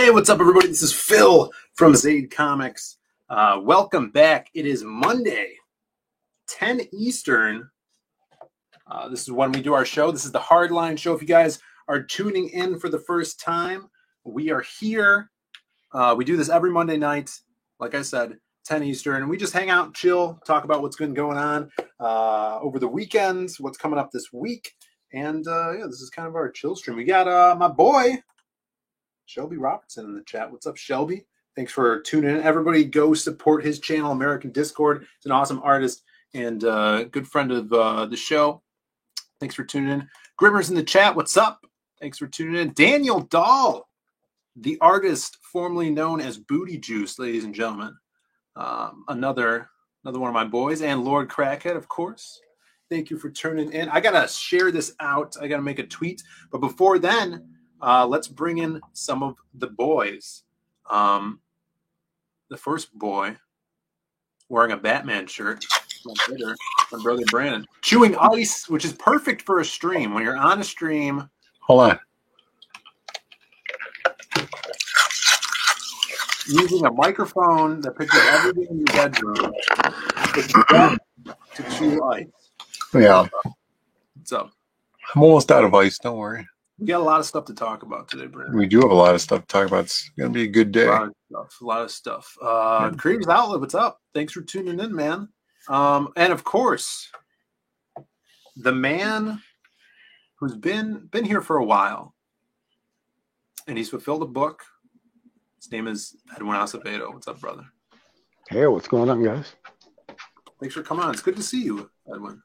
Hey, what's up, everybody? This is Phil from Zaid Comics. Welcome back. It is Monday, 10 Eastern. This is when we do our show. This is the Hardline Show. If you guys are tuning in for the first time, we are here. We do this every Monday night, like I said, 10 Eastern. And we just hang out, chill, talk about what's been going on over the weekends, what's coming up this week. And yeah, this is kind of our chill stream. We got my boy, Shelby Robertson, in the chat. What's up, Shelby? Thanks for tuning in. Everybody go support his channel, American Discord. He's an awesome artist and good friend of the show. Thanks for tuning in. Grimmer's in the chat. What's up? Thanks for tuning in. Daniel Dahl, the artist formerly known as Booty Juice, ladies and gentlemen. Another one of my boys. And Lord Crackhead, of course. Thank you for tuning in. I got to share this out. I got to make a tweet. But before then, let's bring in some of the boys. The first boy wearing a Batman shirt, my brother Brandon, chewing ice, which is perfect for a stream. When you're on a stream, hold on, using a microphone that picks up everything in your bedroom to chew ice. Yeah. What's up? I'm almost out of ice. Don't worry. We got a lot of stuff to talk about today, Brandon. We do have a lot of stuff to talk about. It's going to be a good day. A lot of stuff. Creators Outlet, what's up? Thanks for tuning in, man. And of course, the man who's been here for a while, and he's fulfilled a book. His name is Edwin Acevedo. What's up, brother? Hey, what's going on, guys? Thanks for coming on. It's good to see you, Edwin.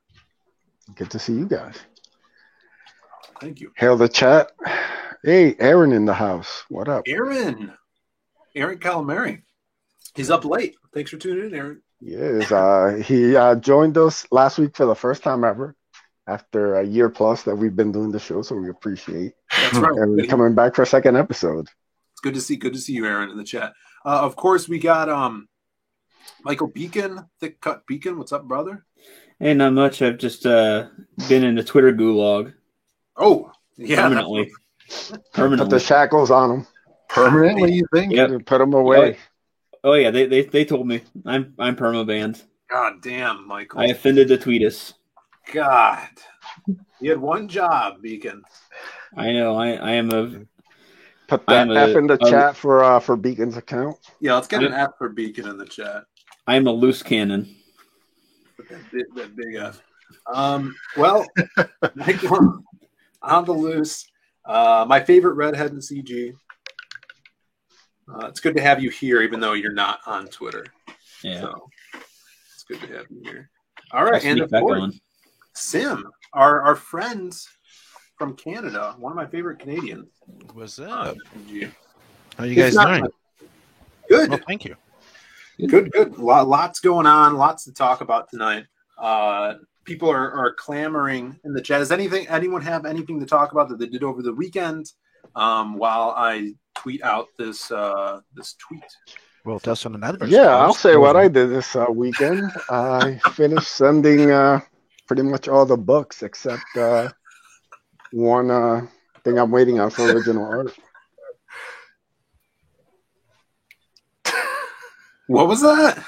Good to see you guys. Thank you. Hail the chat. Hey, Aaron in the house. What up? Aaron Calamari. He's up late. Thanks for tuning in, Aaron. Yes, he joined us last week for the first time ever after a year plus that we've been doing the show, so we appreciate. That's right. And we're coming back for a second episode. It's good to see you, Aaron, in the chat. Of course, we got Michael Beacon, Thick Cut Beacon. What's up, brother? Hey, not much. I've just been in the Twitter gulag. Oh, yeah. Permanently. Put the shackles on them. Permanently, you think? Yep. Put them away. Oh yeah, they told me I'm perma banned. God damn, Michael. I offended the tweetus. God, you had one job, Beacon. I know. I am a. Put that F in the chat for Beacon's account. Yeah, let's get an F for Beacon in the chat. I'm a loose cannon. That big F. Well, Michael, on the loose. My favorite redhead in CG. It's good to have you here, even though you're not on Twitter. Yeah. So it's good to have you here. All right, and of course, Sim, our friends from Canada, one of my favorite Canadians. What's up? How you guys doing? Good. Well, thank you. Good. Lots going on. Lots to talk about tonight. People are clamoring in the chat. Does anyone have anything to talk about that they did over the weekend? While I tweet out this tweet. Well, tell us on another. Yeah, I'll say what I did this weekend. I finished sending pretty much all the books except one thing I'm waiting on for original art. What was that?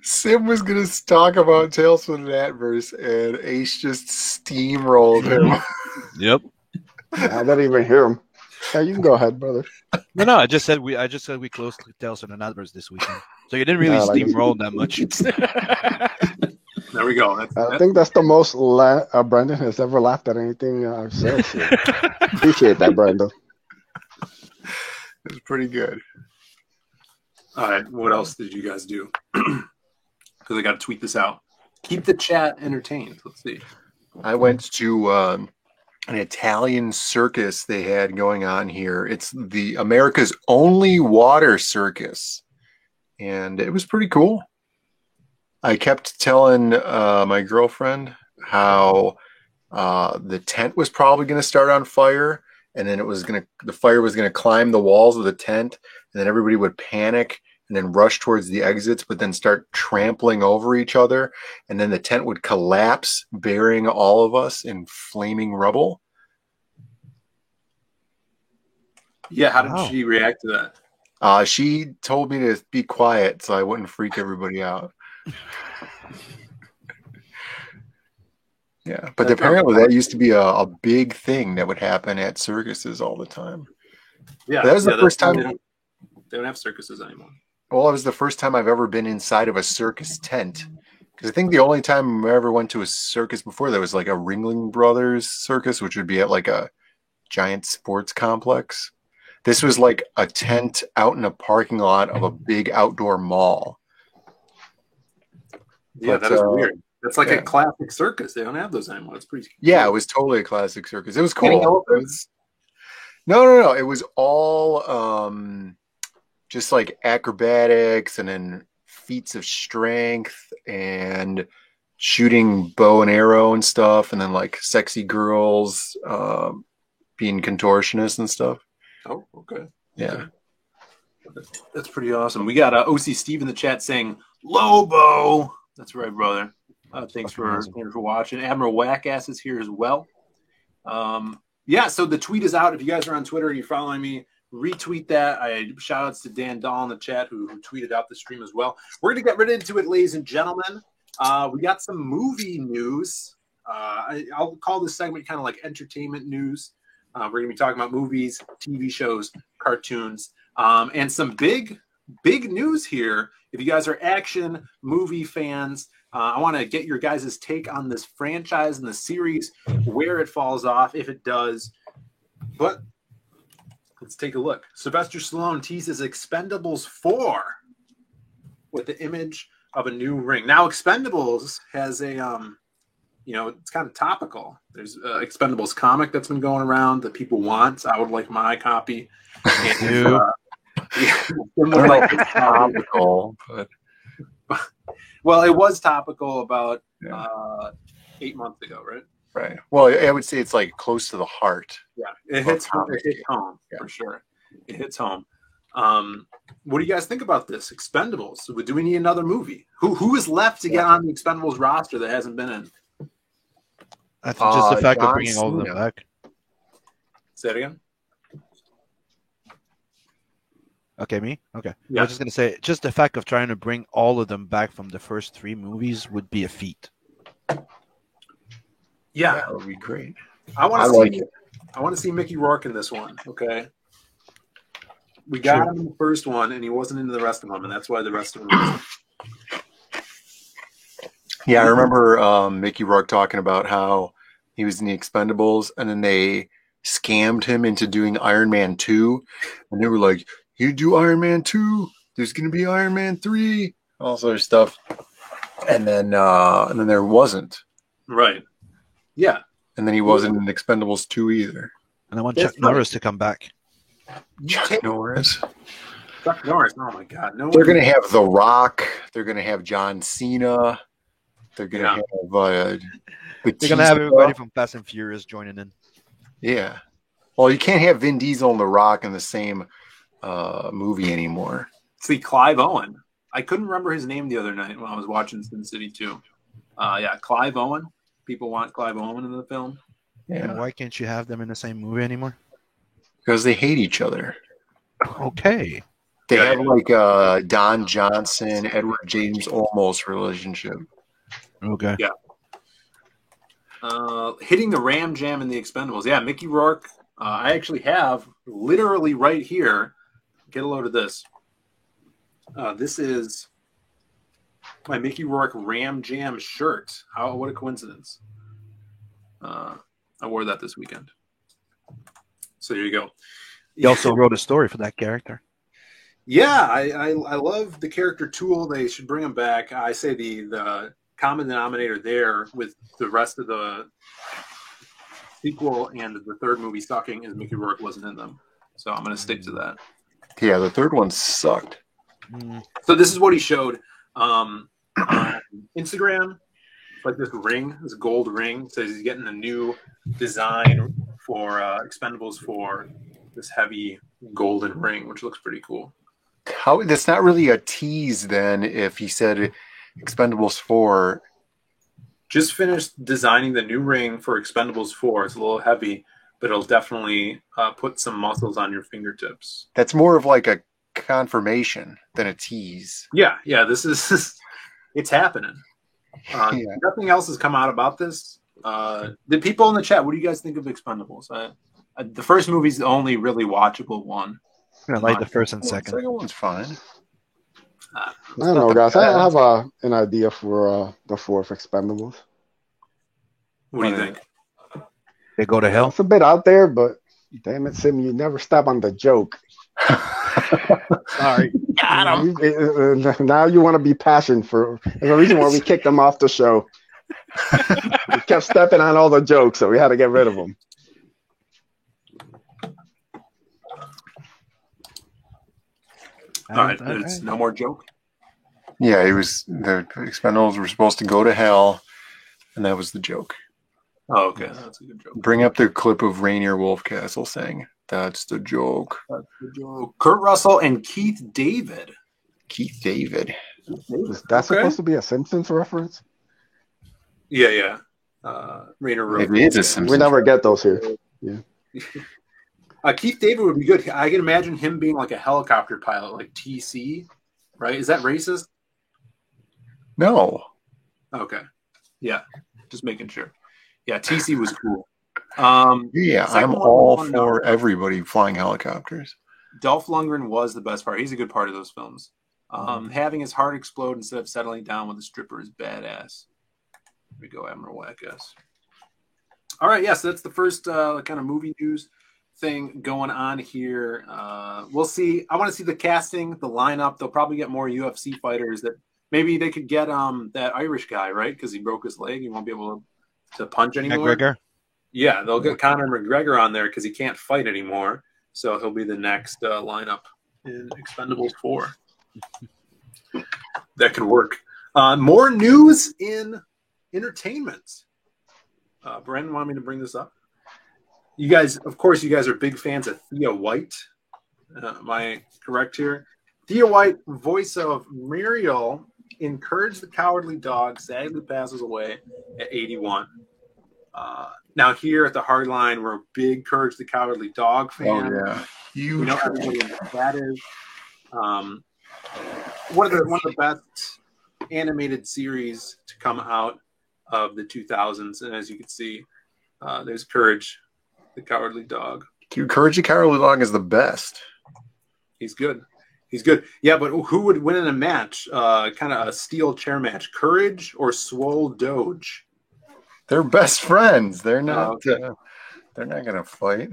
Sim was going to talk about Tales from the Adverse, and Ace just steamrolled him. Yep. I didn't even hear him. Yeah, you can go ahead, brother. No. I just said we closed Tales from the Adverse this weekend, so you didn't really steamroll that much. There we go. I think that's the most Brandon has ever laughed at anything I've said. So appreciate that, Brandon. It's pretty good. All right, what else did you guys do? Because I got to tweet this out. Keep the chat entertained. Let's see. I went to an Italian circus they had going on here. It's the America's only water circus, and it was pretty cool. I kept telling my girlfriend how the tent was probably going to start on fire, and then the fire was going to climb the walls of the tent, and then everybody would panic and then rush towards the exits, but then start trampling over each other, and then the tent would collapse, burying all of us in flaming rubble. Yeah, how did Wow. she react to that? She told me to be quiet so I wouldn't freak everybody out. Yeah, but That's apparently not- that used to be a big thing that would happen at circuses all the time. Yeah, That was the that's first why time. they don't have circuses anymore. Well, it was the first time I've ever been inside of a circus tent. Because I think the only time I ever went to a circus before that was like a Ringling Brothers circus, which would be at like a giant sports complex. This was like a tent out in a parking lot of a big outdoor mall. Yeah, But, that is weird. That's like yeah. a classic circus. They don't have those anymore. It's pretty. Yeah, cool. it was totally a classic circus. It was Any cool. elephants? No. It was all just like acrobatics and then feats of strength and shooting bow and arrow and stuff, and then like sexy girls being contortionists and stuff. Oh, okay. Yeah. That's pretty awesome. We got OC Steve in the chat saying Lobo. That's right, brother. Thanks for watching. Admiral Wackass is here as well. Yeah, so the tweet is out. If you guys are on Twitter and you're following me, retweet that. Shout outs to Dan Dahl in the chat who tweeted out the stream as well. We're going to get right into it, ladies and gentlemen. We got some movie news. I'll call this segment kind of like entertainment news. We're going to be talking about movies, TV shows, cartoons, and some big news here. If you guys are action movie fans, I want to get your guys' take on this franchise and the series, where it falls off, if it does. But let's take a look. Sylvester Stallone teases Expendables 4 with the image of a new ring. Now, Expendables has a, it's kind of topical. There's Expendables comic that's been going around that people want. I would like my copy. And, It's topical, but well, it was topical about 8 months ago, right? right. Well, I would say it's like close to the heart. Yeah, it hits home for sure. It hits home. What do you guys think about this? Expendables. Do we need another movie? Who is left to get on the Expendables roster that hasn't been in? I think just the fact of John bringing all of them Cena. back. Say it again. Okay, me? Okay. Yeah. I was just going to say, just the fact of trying to bring all of them back from the first 3 movies would be a feat. Yeah, That would be great. I want I to like see. it. I want to see Mickey Rourke in this one. Okay. We got him in the first one, and he wasn't into the rest of them, and that's why the rest of them. Yeah, I remember Mickey Rourke talking about how he was in the Expendables, and then they scammed him into doing Iron Man 2, and they were like, "You do Iron Man 2, there's going to be Iron Man 3, all sort of stuff," and then there wasn't, Right. Yeah. and then he wasn't in Expendables 2 either. And I want That's Chuck Norris to come back. Chuck Norris. Chuck Norris. Oh my God. No. They're going to have The Rock. They're going to have John Cena. They're going to have They're Batista. going to have everybody from Fast and Furious joining in. Yeah. Well, you can't have Vin Diesel and The Rock in the same movie anymore. See, Clive Owen. I couldn't remember his name the other night when I was watching Sin City 2. Clive Owen. People want Clive Owen in the film. Yeah. Why can't you have them in the same movie anymore? Because they hate each other. Okay. They have like Don Johnson, Edward James Olmos relationship. Okay. Yeah. Hitting the Ram Jam in the Expendables. Yeah, Mickey Rourke. I actually have literally right here. Get a load of this. This is my Mickey Rourke Ram Jam shirt. What a coincidence. I wore that this weekend. So there you go. He also wrote a story for that character. Yeah, I love the character Tool. They should bring him back. I say the common denominator there with the rest of the sequel and the third movie sucking is Mickey Rourke wasn't in them. So I'm going to stick to that. Yeah, the third one sucked. So this is what he showed on Instagram. It's like this ring, this gold ring. Says he's getting a new design for Expendables 4, this heavy golden ring, which looks pretty cool. How that's not really a tease then if he said Expendables 4. Just finished designing the new ring for Expendables 4. It's a little heavy. but it'll definitely put some muscles on your fingertips. That's more of like a confirmation than a tease. Yeah, this is it's happening. Nothing else has come out about this. The people in the chat, what do you guys think of Expendables? The first movie's the only really watchable one. I like the first and The second. second one's fine. I don't know, guys. I have an idea for the fourth Expendables. What do you think? They go to hell. It's a bit out there, but damn it, Sim, you never stop on the joke. Sorry. Got him. Now you want to be passionate for the reason why we kicked them off the show. We kept stepping on all the jokes, so we had to get rid of them. All right, there's no more joke. Yeah, the Expendables were supposed to go to hell, and that was the joke. Oh, okay, that's a good joke. Bring up the clip of Rainier Wolfcastle saying, "That's the joke." That's the joke. Kurt Russell and Keith David. Keith David. Is that supposed to be a Simpsons reference? Yeah. Rainier Maybe it's a Simpsons. We never get those here. Yeah. Keith David would be good. I can imagine him being like a helicopter pilot, like TC, right? Is that racist? No. Okay. Yeah. Just making sure. Yeah, TC was cool. Yeah, I'm all for everybody flying helicopters. Dolph Lundgren was the best part. He's a good part of those films. Having his heart explode instead of settling down with a stripper is badass. Here we go, Admiral Wackass. All right, so that's the first kind of movie news thing going on here. We'll see. I want to see the casting, the lineup. They'll probably get more UFC fighters. That maybe they could get that Irish guy, right? Because he broke his leg. He won't be able to punch anymore. McGregor? Yeah, they'll get Conor McGregor on there because he can't fight anymore. So he'll be the next lineup in Expendables 4. That could work. More news in entertainment. Brandon wanted me to bring this up. You guys, of course, are big fans of Thea White. Am I correct here? Thea White, voice of Muriel in Courage the Cowardly Dog, sadly passes away at 81. Now here at the Hardline, we're a big Courage the Cowardly Dog fan. Oh, yeah. You know everybody in that is. One of the best animated series to come out of the 2000s. And as you can see, there's Courage the Cowardly Dog. Dude, Courage the Cowardly Dog is the best. He's good. Yeah, but who would win in a match? Kind of a steel chair match. Courage or Swole Doge? They're best friends. They're not. They're not gonna fight.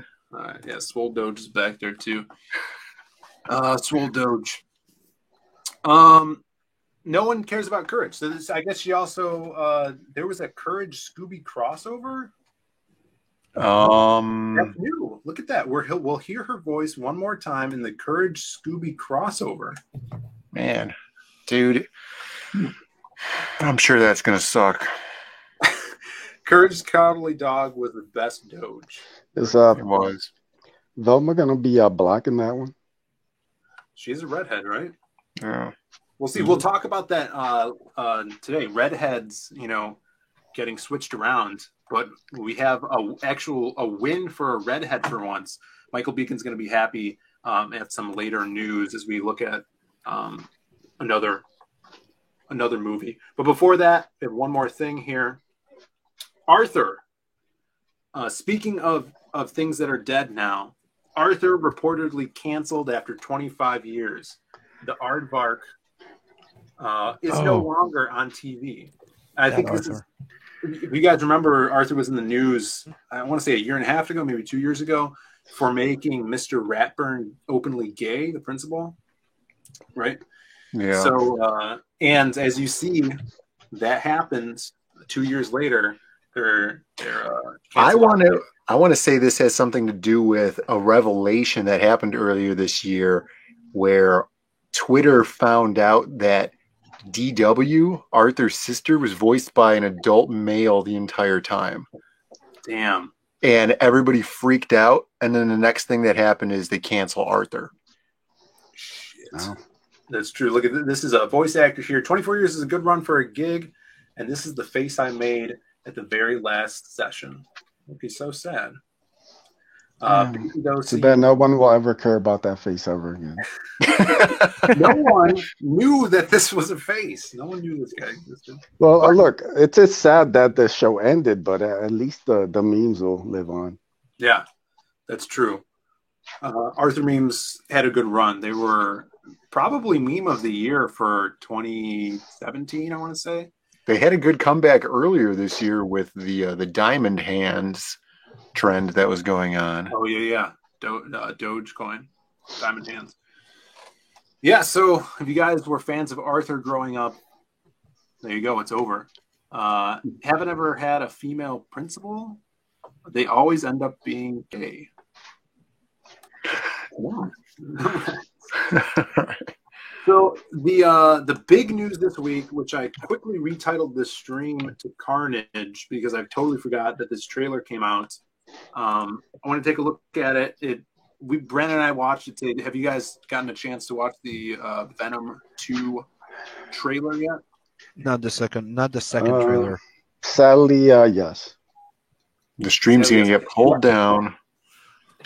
Yeah, Swole Doge is back there too. Swole Doge. No one cares about Courage. So I guess she also there was a Courage Scooby crossover. That's new. Look at that. We'll hear her voice one more time in the Courage Scooby crossover. Man, dude, I'm sure that's gonna suck. Courage's Cowardly Dog was the best Doge. Is It was. Velma gonna be black in that one? She's a redhead, right? Yeah. We'll see. We'll talk about that today. Redheads, getting switched around, but we have a win for a redhead for once. Michael Beacon's going to be happy at some later news as we look at another movie. But before that, we have one more thing here. Arthur. Speaking of things that are dead now, Arthur reportedly canceled after 25 years. The Aardvark is no longer on TV. I think this is. If you guys remember, Arthur was in the news, I want to say a year and a half ago, maybe 2 years ago, for making Mr. Ratburn openly gay, the principal. Right? Yeah. So, and as you see, that happens 2 years later. They're I want to say this has something to do with a revelation that happened earlier this year where Twitter found out that DW, Arthur's sister, was voiced by an adult male the entire time. Damn. And everybody freaked out. And then the next thing that happened is they cancel Arthur. Shit. Oh. That's true. Look at this. Is a voice actor here. 24 years is a good run for a gig. And this is the face I made at the very last session. It'd be so sad. Too bad no one will ever care about that face ever again. No one knew that this was a face. No one knew this guy existed. Well, look, it's sad that the show ended, but at least the memes will live on. Yeah, that's true. Arthur memes had a good run. They were probably meme of the year for 2017, I want to say. They had a good comeback earlier this year with the diamond hands trend that was going on. Oh, yeah. Dogecoin, diamond hands. Yeah, so if you guys were fans of Arthur growing up, there you go, it's over. Haven't ever had a female principal? They always end up being gay. So the big news this week, which I quickly retitled this stream to Carnage because I've totally forgot that this trailer came out. I want to take a look at it. Brandon and I watched it today. Have you guys gotten a chance to watch the Venom 2 trailer yet? Not the second trailer. Sadly, yes. The stream's going to get pulled down.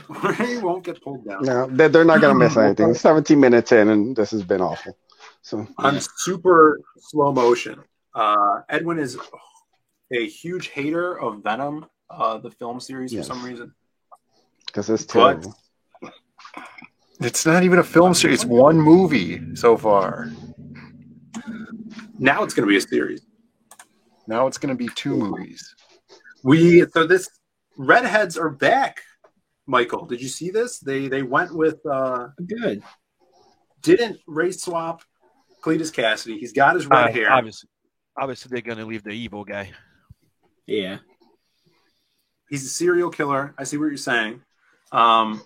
It won't get pulled down. No, they're not going to miss anything. 17 minutes in, and this has been awful. So on super slow motion. Edwin is a huge hater of Venom, the film series, for some reason. Because it's terrible. It's not even a film series. It's one movie so far. Now it's going to be a series. Now it's going to be 2 movies. So this redheads are back. Michael, did you see this? They went with good. Didn't race swap Cletus Cassidy. He's got his red hair. Obviously, they're going to leave the evil guy. Yeah. He's a serial killer. I see what you're saying. But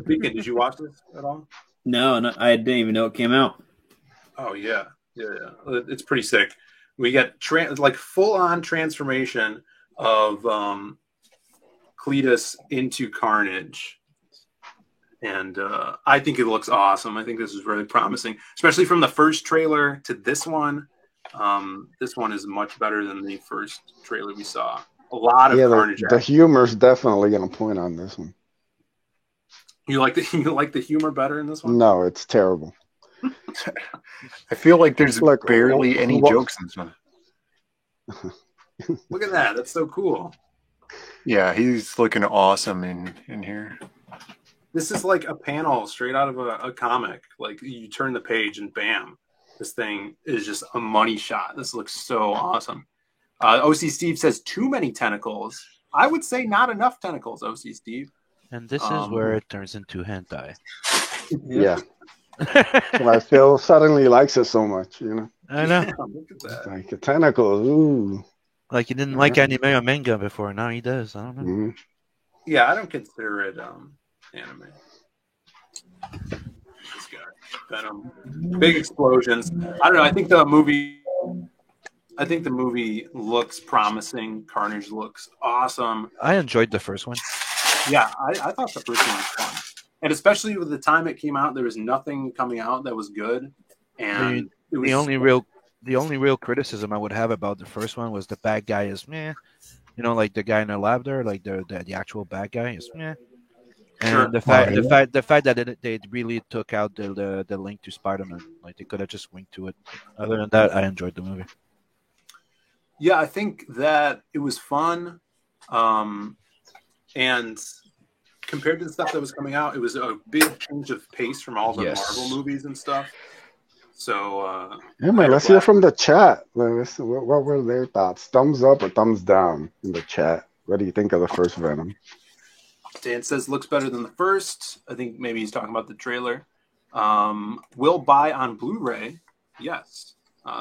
Beacon, did you watch this at all? No, I didn't even know it came out. Oh yeah. It's pretty sick. We get full on transformation of Cletus into Carnage, and I think it looks awesome. I think this is really promising, especially from the first trailer to this one. This one is much better than the first trailer we saw. A lot of Carnage. The humor's definitely going to point on this one. You like the humor better in this one? No, it's terrible. I feel like there's barely any jokes in this one. Look at that. That's so cool. Yeah, he's looking awesome in here. This is like a panel straight out of a comic. Like you turn the page and bam, this thing is just a money shot. This looks so awesome. OC Steve says too many tennacles. I would say not enough tentacles, OC Steve. And this is where it turns into hentai. Yeah. I feel suddenly likes it so much, you know. I know. Look at that. Like the tentacles. Ooh. Like he didn't like anime or manga before. Now he does. I don't know. Mm-hmm. Yeah, I don't consider it anime. This guy, Venom, big explosions. I don't know. I think the movie looks promising. Carnage looks awesome. I enjoyed the first one. Yeah, I thought the first one was fun, and especially with the time it came out, there was nothing coming out that was good. And it was the only real criticism I would have about the first one was the bad guy is meh. You know, like the guy in the lab there, like the actual bad guy is meh. And the fact that they really took out the link to Spider-Man, like they could have just winked to it. Other than that, I enjoyed the movie. Yeah, I think that it was fun, and compared to the stuff that was coming out, it was a big change of pace from all the Marvel movies and stuff. So, let's hear from the chat. What were their thoughts? Thumbs up or thumbs down in the chat? What do you think of the first Venom? Dan says looks better than the first. I think maybe he's talking about the trailer. Will buy on Blu-ray? Yes.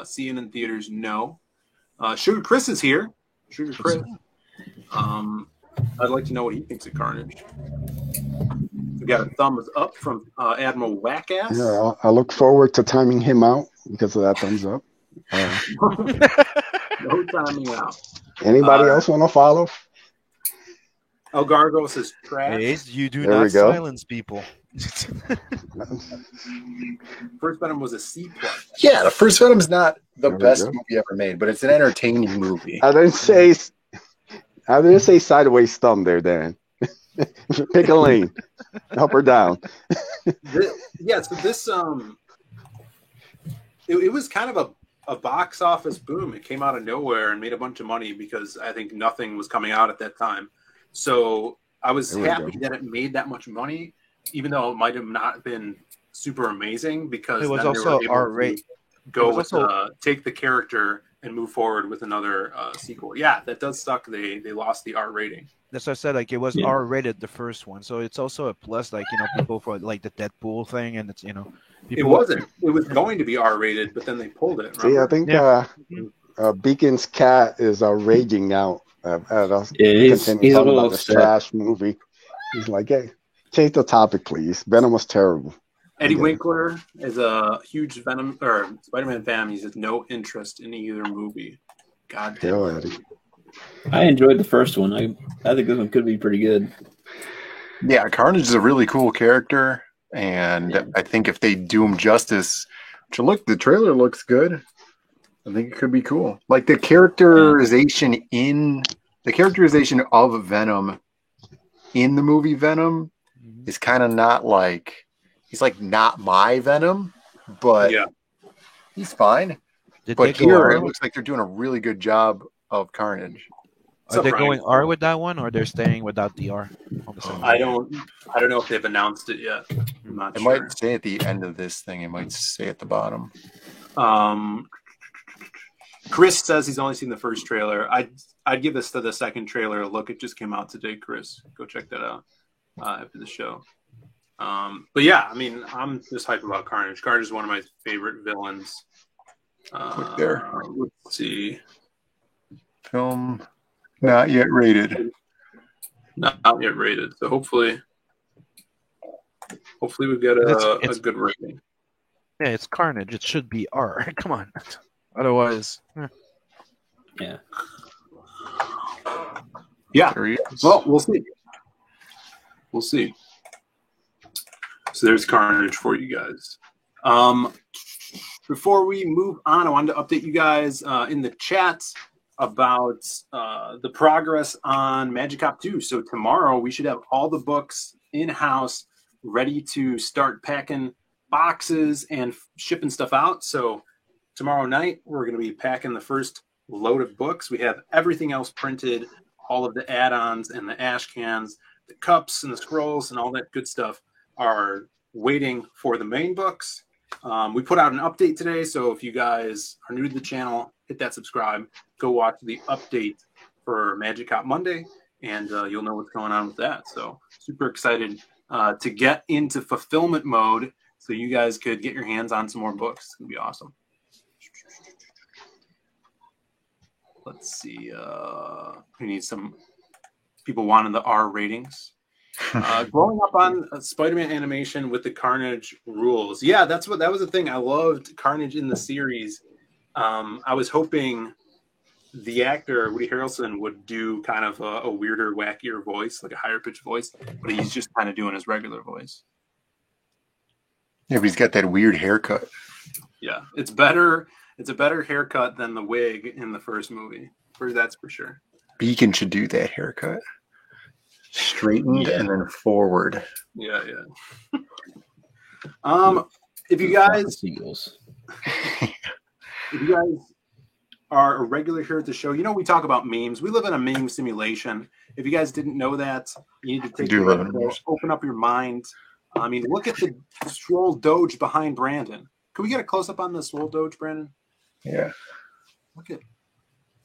See it in theaters? No. Sugar Chris is here. Sugar Chris. I'd like to know what he thinks of Carnage. We got a thumbs up from Admiral Wackass. Yeah, I look forward to timing him out because of that thumbs up. No timing out. Anybody else want to follow? El Gargo says trash. Hey, you do There we not go. silence people. First Venom was a C+. Yeah, the first Venom's not the best movie ever made, but it's an entertaining movie. I didn't say sideways thumb there, Dan. Pick a lane, up or down. Yeah, so this it was kind of a box office boom. It came out of nowhere and made a bunch of money because I think nothing was coming out at that time. So I was happy that it made that much money, even though it might have not been super amazing, because It was then also they were able R-rated. to go with take the character and move forward with another sequel. Yeah, that does suck. They lost the R rating. That's what I said. Like, it was R-rated, the first one, so it's also a plus. Like, people for like the Deadpool thing, and it's people, it wasn't. It was going to be R rated, but then they pulled it. Remember? See, I think Beacon's cat is raging now at us. He's a little about this trash movie. He's like, hey, change the topic, please. Venom was terrible. Eddie Winkler is a huge Venom or Spider-Man fan. He has no interest in either movie. God damn it. I enjoyed the first one. I think this one could be pretty good. Yeah, Carnage is a really cool character, and I think if they do him justice, the trailer looks good. I think it could be cool. Like the characterization of Venom in the movie Venom is kind of not like, he's like not my Venom, but he's fine. But here it looks like they're doing a really good job of Carnage. Are they going R with that one, or they're staying without the R? I don't know if they've announced it yet. I'm not sure. It might say at the end of this thing. It might say at the bottom. Chris says he's only seen the first trailer. I'd give this to the second trailer a look. It just came out today, Chris. Go check that out after the show. But yeah, I mean, I'm just hyped about Carnage. Carnage is one of my favorite villains. Look there. Let's see. Film not yet rated. Not yet rated. So hopefully we get a good rating. Yeah, it's Carnage. It should be R. Come on. Otherwise, yeah. Well, we'll see. We'll see. So there's Carnage for you guys. Before we move on, I wanted to update you guys in the chat about the progress on Magic Cop 2. So tomorrow we should have all the books in-house ready to start packing boxes and shipping stuff out. So tomorrow night we're going to be packing the first load of books. We have everything else printed, all of the add-ons and the ash cans, the cups and the scrolls and all that good stuff are waiting for the main books. We put out an update today, so if you guys are new to the channel, hit that subscribe. Go watch the update for Magic Cop Monday, and you'll know what's going on with that. So super excited to get into fulfillment mode so you guys could get your hands on some more books. It's going to be awesome. Let's see. We need some people wanting the R ratings. Growing up on Spider-Man animation with the Carnage rules. Yeah, that was the thing. I loved Carnage in the series. I was hoping the actor, Woody Harrelson, would do kind of a weirder, wackier voice, like a higher pitched voice, but he's just kind of doing his regular voice. Yeah, but he's got that weird haircut. Yeah, it's better. It's a better haircut than the wig in the first movie. That's for sure. Beacon should do that haircut. Straightened and then forward. Yeah. If you guys are a regular here at the show, we talk about memes. We live in a meme simulation. If you guys didn't know that, you need to open up your mind. I mean, look at the swole Doge behind Brandon. Can we get a close up on the swole Doge, Brandon? Yeah.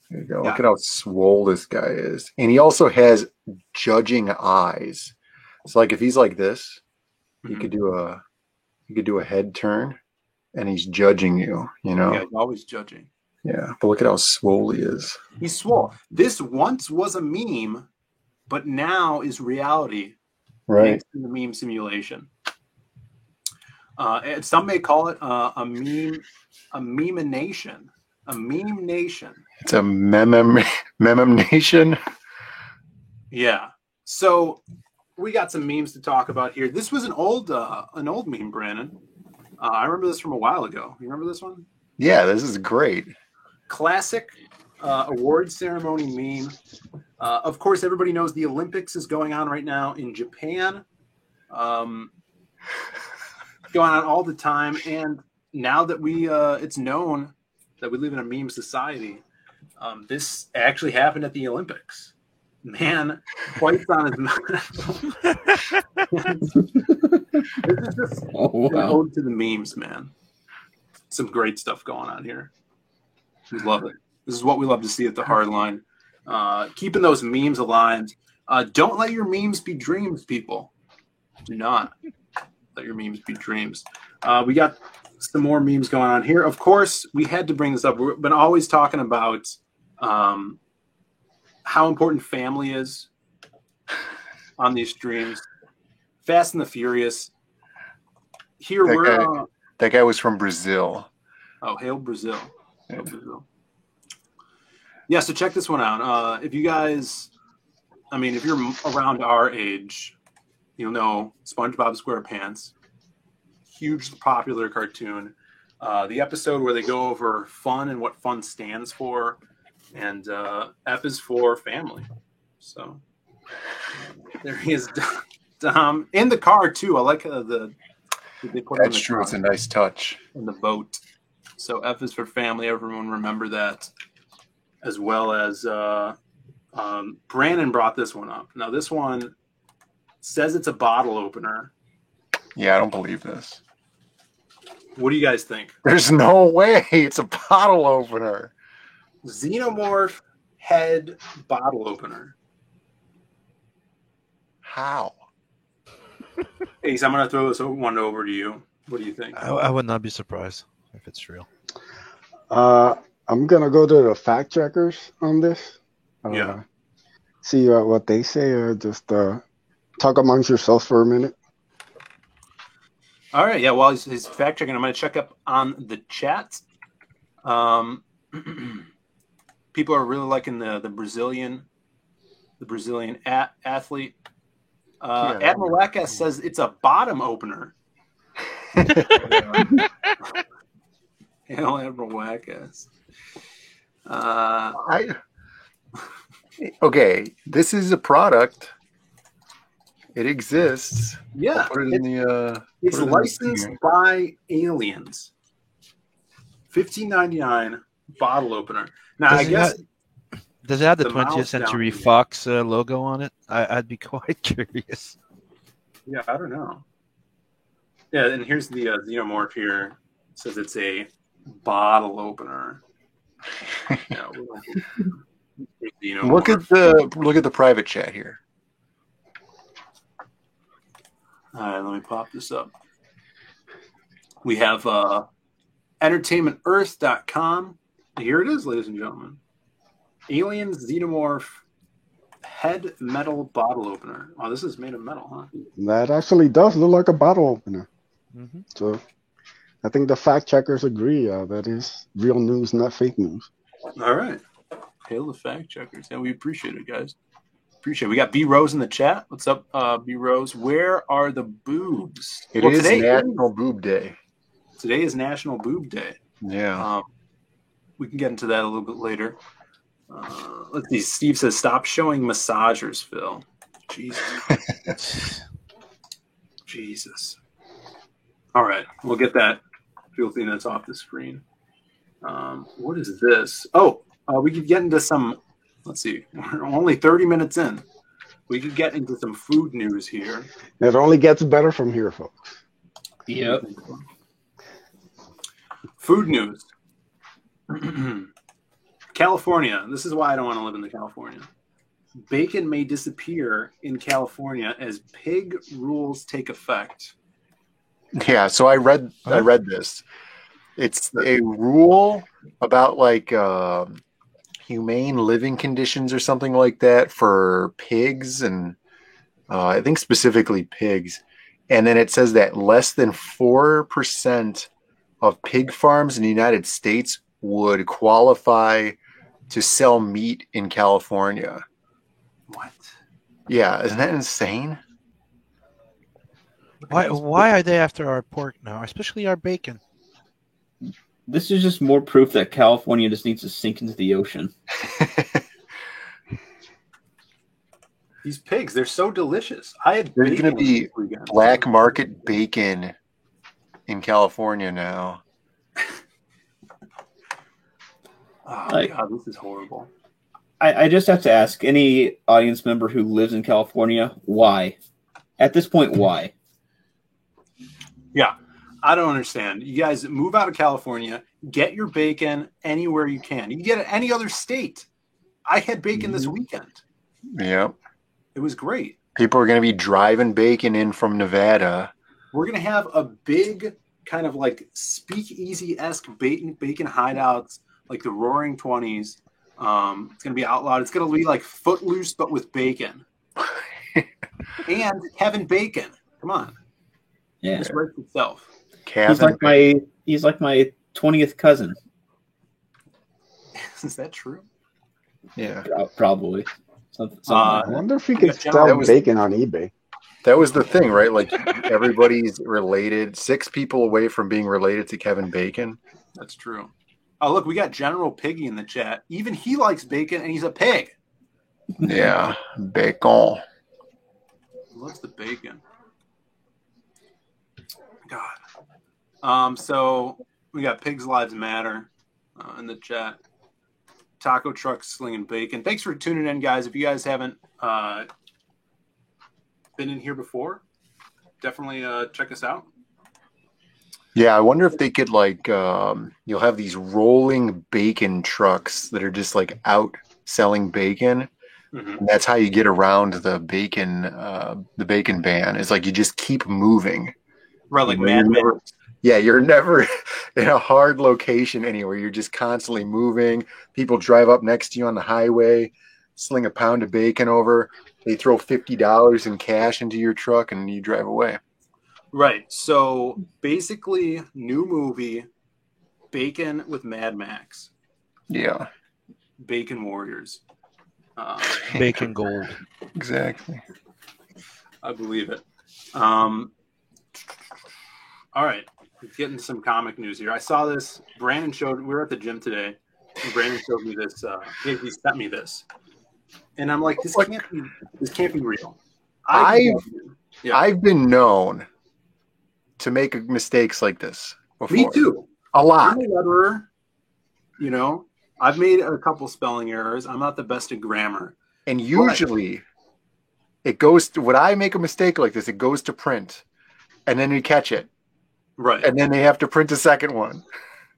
There you go. Yeah. Look at how swole this guy is. And he also has judging eyes. So like if he's like this, he could do a head turn and he's judging you, Yeah, he's always judging. Yeah. But look at how swole he is. He's swole. This once was a meme, but now is reality. Right. Thanks to the meme simulation. Some may call it a meme-nation. A meme nation. It's a meme nation. Yeah. So we got some memes to talk about here. This was an old meme, Brandon. I remember this from a while ago. You remember this one? Yeah, this is great. Classic award ceremony meme Of course, everybody knows the Olympics is going on right now in Japan. Going on all the time, and now that it's known that we live in a meme society, this actually happened at the Olympics. Man, white's on his mouth. This is just an ode to the memes, man. Some great stuff going on here. We love it. This is what we love to see at the Hardline. Keeping those memes alive. Don't let your memes be dreams, people. Do not let your memes be dreams. We got some more memes going on here. Of course, we had to bring this up. We've been always talking about how important family is on these streams. Fast and the Furious. Here that guy was from Brazil. Oh, hail Brazil. Hail Brazil. Yeah, so check this one out. If you guys, if you're around our age, you'll know SpongeBob SquarePants. Huge popular cartoon. The episode where they go over fun and what fun stands for. And F is for family. So there he is, Dom. In the car, too. I like they put That's true. It's a nice touch. In the boat. So F is for family. Everyone remember that. As well as Brandon brought this one up. Now, this one says it's a bottle opener. Yeah, I don't believe this. What do you guys think? There's no way it's a bottle opener. Xenomorph head bottle opener. How? Ace, I'm going to throw this one over to you. What do you think? I would not be surprised if it's real. I'm going to go to the fact checkers on this. Yeah. See what they say. Just talk amongst yourselves for a minute. All right. Yeah, while he's fact checking, I'm going to check up on the chat. People are really liking the Brazilian athlete. Admiral Wackass says it's a bottom opener. Hail Admiral Wackass. Okay, this is a product. It exists. Yeah, I'll put it in the. It's licensed by aliens. $15.99 bottle opener. Now, I guess. Does it have the 20th Century Fox logo on it? I'd be quite curious. Yeah, I don't know. Yeah, and here's the Xenomorph here. It says it's a bottle opener. Yeah, look at the private chat here. All right, let me pop this up. We have entertainmentearth.com. Here it is, ladies and gentlemen. Alien Xenomorph head metal bottle opener. Oh, this is made of metal, huh? That actually does look like a bottle opener. Mm-hmm. So I think the fact checkers agree that is real news, not fake news. All right. Hail the fact checkers. Yeah, we appreciate it, guys. Appreciate it. We got B Rose in the chat. What's up, B Rose? Where are the boobs? It is National Boob Day. Today is National Boob Day. Yeah. We can get into that a little bit later. Let's see. Steve says, "Stop showing massagers, Phil." Jesus. Jesus. All right, we'll get that filthiness off the screen. What is this? Oh, we could get into some. Let's see. We're only 30 minutes in. We could get into some food news here. It only gets better from here, folks. Yep. Food news. California. This is why I don't want to live in California. Bacon may disappear in California as pig rules take effect. Yeah, so I read this. It's a rule about humane living conditions or something like that for pigs, and I think specifically pigs. And then it says that less than 4% of pig farms in the United States would qualify to sell meat in California. What? Yeah, isn't that insane? Why are they after our pork now, especially our bacon? This is just more proof that California just needs to sink into the ocean. These pigs, they're so delicious. I had There's bacon going to be this weekend. black market bacon in California now. Oh, God, this is horrible. I just have to ask any audience member who lives in California, why? At this point, why? Yeah, I don't understand. You guys move out of California, get your bacon anywhere you can. You can get it any other state. I had bacon this weekend. Yep. It was great. People are going to be driving bacon in from Nevada. We're going to have a big kind of like speakeasy-esque bacon hideouts, like the Roaring 20s. It's going to be outlawed. It's going to be like Footloose, but with bacon. And Kevin Bacon. Come on. Yeah. This writes itself. He's like my 20th cousin. Is that true? Yeah. Probably. Something I like that. wonder if he could Yeah, sell that was- bacon on eBay. That was the thing, right? Like everybody's related. 6 people away from being related to Kevin Bacon. That's true. Oh, look, we got General Piggy in the chat. Even he likes bacon, and he's a pig. Yeah. Bacon. He loves the bacon. God. So we got Pigs Lives Matter in the chat. Taco truck slinging bacon. Thanks for tuning in, guys. If you guys haven't been in here before, definitely check us out. Yeah, I wonder if they could like you'll have these rolling bacon trucks that are just like out selling bacon. Mm-hmm. And that's how you get around the bacon ban. It's like you just keep moving. Right, like You're Mad Men. never- Yeah, you're never in a hard location anywhere. You're just constantly moving. People drive up next to you on the highway, sling a pound of bacon over. They throw $50 in cash into your truck, and you drive away. Right. So basically, new movie, Bacon with Mad Max, Yeah, Bacon Warriors. Bacon gold. exactly. I believe it. All right. Let's get into some comic news here. I saw this. Brandon showed. We were at the gym today, and Brandon showed me this. He sent me this, and I'm like, this can't be real. I've been known to make mistakes like this before. Me too. A lot. I'm a letterer. You know, I've made a couple spelling errors. I'm not the best at grammar. And usually it goes to, when I make a mistake like this, it goes to print, and then we catch it. Right. And then they have to print a second one.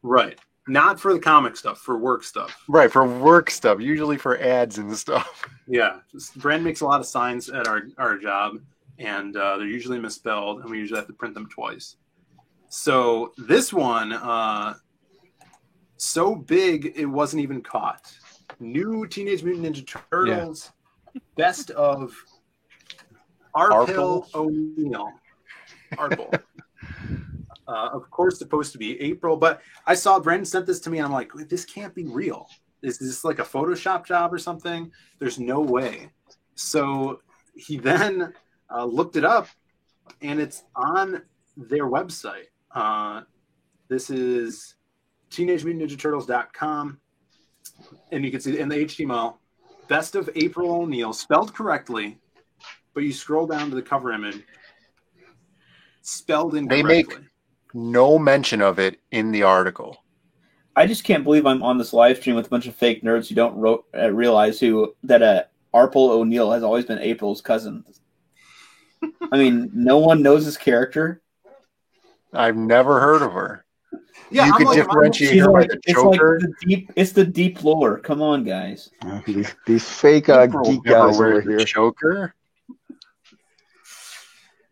Right. Not for the comic stuff, for work stuff. Right, for work stuff, usually for ads and stuff. Yeah. Brand makes a lot of signs at our job, and they're usually misspelled, and we usually have to print them twice. So this one, so big it wasn't even caught. New Teenage Mutant Ninja Turtles, best of Arpil O'Neil. Arpil. Of course, supposed to be April, but I saw Brandon sent this to me, and I'm like, this can't be real. Is this like a Photoshop job or something? There's no way. So he then looked it up, and it's on their website. This is TeenageMutantNinjaTurtles.com, and you can see in the HTML, best of April O'Neil, spelled correctly, but you scroll down to the cover image, spelled incorrectly. They make no mention of it in the article. I just can't believe I'm on this live stream with a bunch of fake nerds who don't realize that Arpil O'Neil has always been April's cousin. I mean, no one knows his character. I've never heard of her. Yeah, you I'm could like, differentiate She's her by like, the it's choker. it's the deep lore. Come on, guys. These fake April geek never guys over wears the here. choker.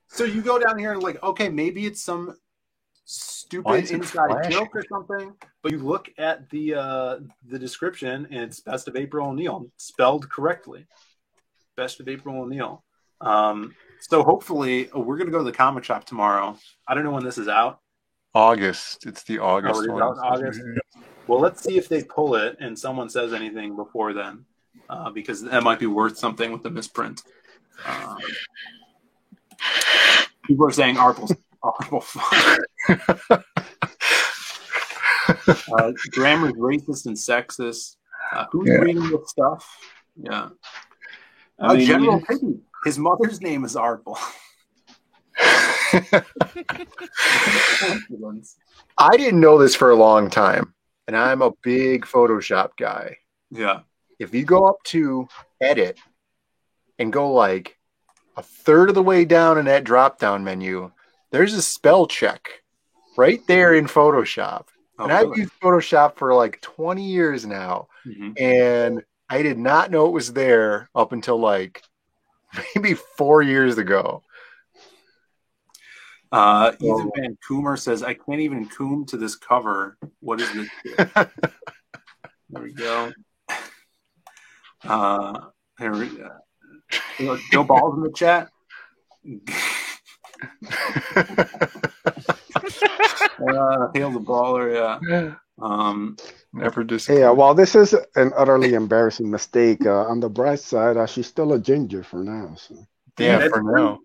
So you go down here and like, okay, maybe it's some Why stupid is it inside flashing? joke or something, but you look at the description and it's best of April O'Neil, spelled correctly. Best of April O'Neil. So hopefully we're gonna go to the comic shop tomorrow. I don't know when this is out. August. It's the Oh, August it is one. out in August. Well, let's see if they pull it and someone says anything before then, because that might be worth something with the misprint. People are saying Arpil's fun. Grammar's racist and sexist. Who's reading this stuff? Yeah. I mean, General Piggy. His mother's name is Arple. I didn't know this for a long time, and I'm a big Photoshop guy. Yeah. If you go up to edit and go like a third of the way down in that drop-down menu, there's a spell check right there in Photoshop. And I've used Photoshop for like 20 years now, and I did not know it was there up until like maybe 4 years ago. Ethan Van Coomer says, I can't even coom to this cover. What is this? There we go. Here we go. Joe Ball's in the chat. Hail the baller, yeah. Never just. Hey, while this is an utterly embarrassing mistake, on the bright side, she's still a ginger for now. So. Yeah, for now.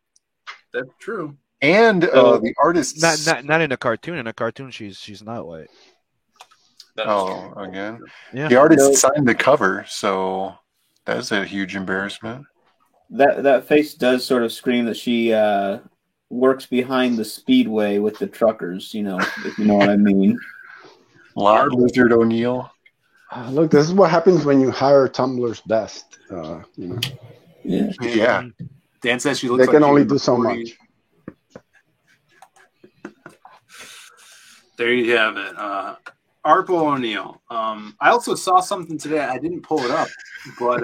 That's true. And the artist, not in a cartoon. In a cartoon, she's not white. Again, yeah. The artist signed the cover, so that's a huge embarrassment. That face does sort of scream that she works behind the speedway with the truckers. You know, if you know what I mean. Lord Lizard O'Neill. Look, this is what happens when you hire Tumblr's best. You know. Yeah. Dan says she looks. They can only do so much. There you have it. Arple O'Neill. I also saw something today. I didn't pull it up, but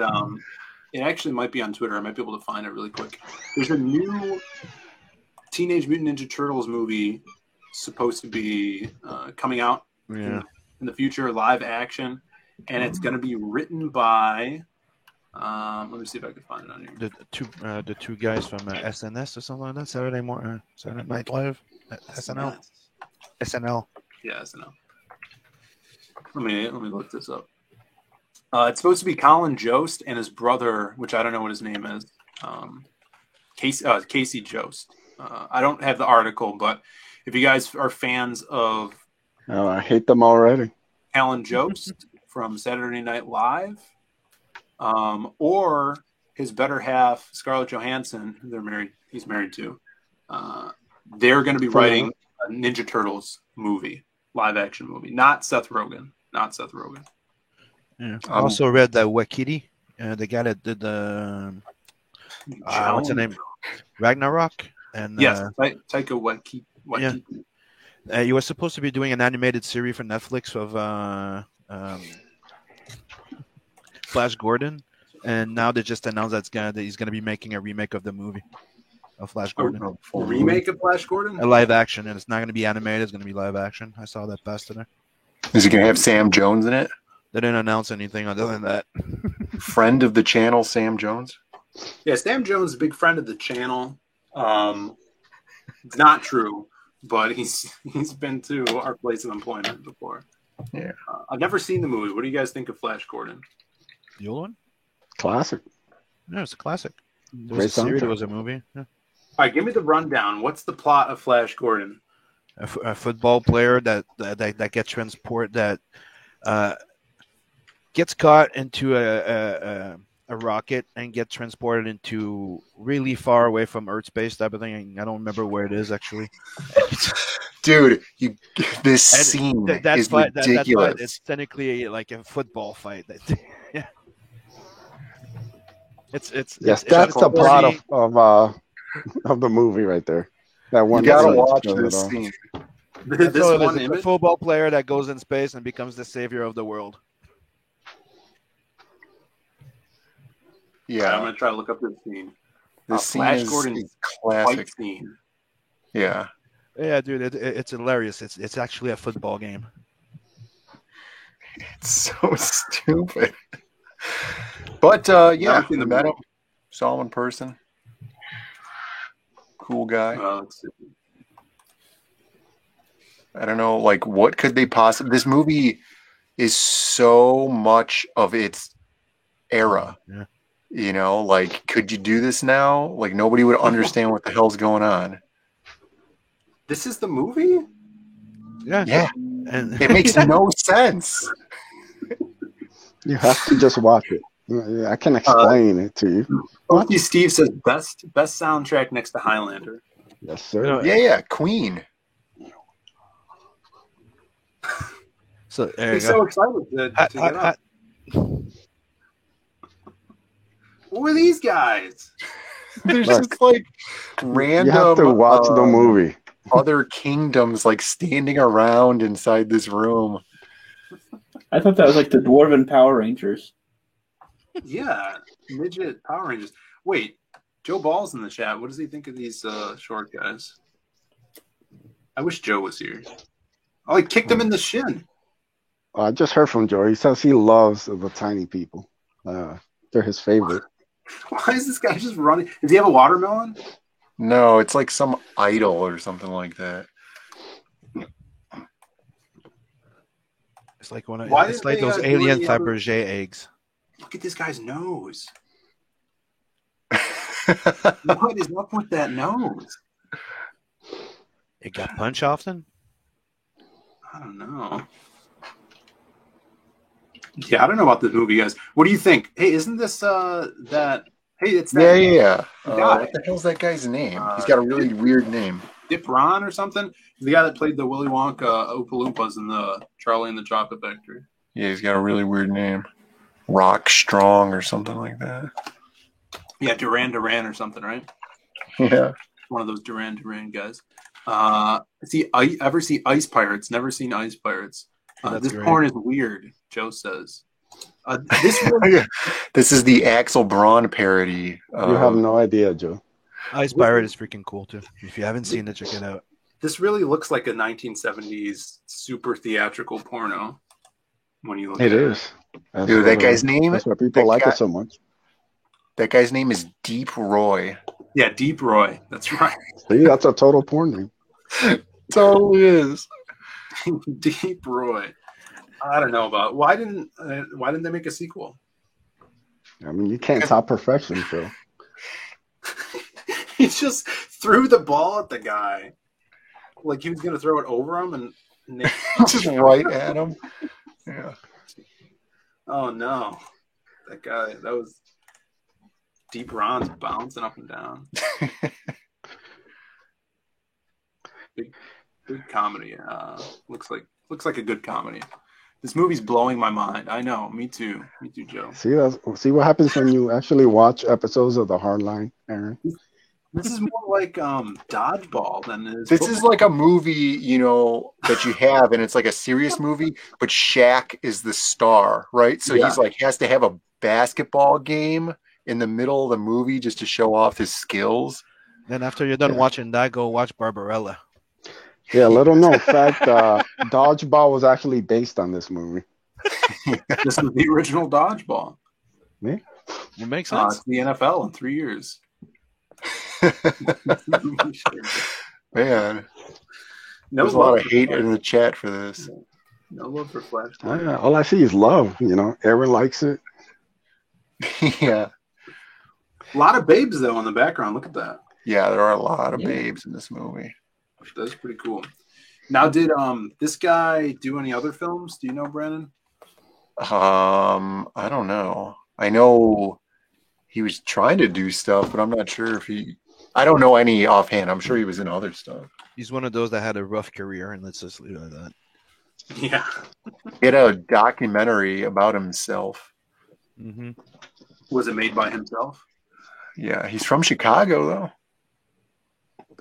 it actually might be on Twitter. I might be able to find it really quick. There's a new Teenage Mutant Ninja Turtles movie supposed to be coming out in the future, live action, and it's going to be written by. Let me see if I can find it on here. The two guys from SNS or something like that. Saturday Night Live, SNL. SNL. Yeah, SNL. Let me look this up. It's supposed to be Colin Jost and his brother, which I don't know what his name is. Casey Jost. I don't have the article, but if you guys are fans of I hate them already. Colin Jost from Saturday Night Live, or his better half, Scarlett Johansson, he's married to, they're going to be writing a Ninja Turtles movie, live action movie. Not Seth Rogen. Yeah. I also read that Waititi, the guy that did the what's the name? Ragnarok. And yes, Taika Waititi. Yeah. He was supposed to be doing an animated series for Netflix of Flash Gordon, and now they just announced that he's gonna be making a remake of the movie of Flash Gordon. A remake of Flash Gordon? A live action, and it's not gonna be animated. It's gonna be live action. I saw that past today. Is it gonna have Sam Jones in it? They didn't announce anything other than that. Friend of the channel, Sam Jones. Yeah, Sam Jones is a big friend of the channel. It's not true, but he's been to our place of employment before. Yeah, I've never seen the movie. What do you guys think of Flash Gordon? The old one? Classic. No, it's a classic. There Great was a series. soundtrack. There was a movie. Yeah. All right, give me the rundown. What's the plot of Flash Gordon? A football player that gets transported that gets caught into a rocket and gets transported into really far away from Earth space type of thing. I don't remember where it is actually. Dude, this scene is ridiculous. That's why it's technically like a football fight. Yeah. It's that's the plot of the movie right there. That one. You gotta watch this scene. This one is a football player that goes in space and becomes the savior of the world. Yeah, I'm gonna try to look up this scene. This scene Flash is Gordon's classic fight scene. Yeah. Yeah, dude, it's hilarious. It's actually a football game. It's so stupid. But yeah, the met him, saw him in person. Cool guy. Let's see. I don't know, like what could they possibly? This movie is so much of its era. Yeah. You know, like could you do this now? Like nobody would understand what the hell's going on. This is the movie? Yeah. Yeah. And It makes no sense. You have to just watch it. I can explain it to you. What? Steve says best soundtrack next to Highlander. Yes, sir. Yeah, Queen. So there He's you go. so excited to get up. Who are these guys? There's Look, just like random. You have to watch the movie. Other kingdoms like standing around inside this room. I thought that was like the Dwarven Power Rangers. Yeah, midget Power Rangers. Wait, Joe Ball's in the chat. What does he think of these short guys? I wish Joe was here. Oh, he kicked him in the shin. I just heard from Joe. He says he loves the tiny people. They're his favorite. Why is this guy just running? Does he have a watermelon? No, it's like some idol or something like that. It's like one of Why it's did like they, those do alien any other- Fabergé eggs. Look at this guy's nose. What is up with that nose? It got punch often. I don't know. Yeah, I don't know about this movie, guys. What do you think? Hey, isn't this that? Hey, it's that Yeah. guy. What the hell's that guy's name? He's got a really weird name. Dip Ron or something. The guy that played the Willy Wonka Oompa Loompas in the Charlie and the Chocolate Factory. Yeah, he's got a really weird name. Rock Strong or something like that. Yeah, Duran Duran or something, right? Yeah. One of those Duran Duran guys. Ever see Ice Pirates? Never seen Ice Pirates. That's This great. porn is weird, Joe says. This really, This is the Axel Braun parody. You have no idea, Joe. Ice Pirate is freaking cool too. If you haven't seen it, check it out. this really looks like a 1970s super theatrical porno. When you look It at is. That's Dude, that guy's name? That's why people that like guy- it so much. That guy's name is Deep Roy. Yeah, Deep Roy. That's right. See, that's a total porn name. Totally is. Deep Roy. I don't know about why didn't they make a sequel? I mean, you can't top perfection, Joe. He just threw the ball at the guy, like he was going to throw it over him, and they, Just right at him. Yeah. oh no, that guy, that was Deep Ron's bouncing up and down. Big comedy. Looks like a good comedy. This movie's blowing my mind. I know. Me too, Joe. See what happens when you actually watch episodes of The Hardline, Aaron. This is more like dodgeball than it is. This is like a movie, that you have, and it's like a serious movie, but Shaq is the star, right? So he's like has to have a basketball game in the middle of the movie just to show off his skills. Then after you're done watching that, go watch Barbarella. Yeah, little known fact, Dodgeball was actually based on this movie. This is the original dodgeball. It makes sense. It's the NFL in 3 years. Man, No there's a lot love of for hate Flash. in the chat for this. No love for Flash. All I see is love. Aaron likes it. Yeah. A lot of babes though in the background. Look at that. Yeah, there are a lot of babes in this movie. That's pretty cool. Now, did this guy do any other films? Do you know, Brandon? I don't know. I know he was trying to do stuff, but I'm not sure if I don't know any offhand. I'm sure he was in other stuff. He's one of those that had a rough career, and let's just leave it at that. Yeah. He had a documentary about himself. Mm-hmm. Was it made by himself? Yeah, he's from Chicago, though.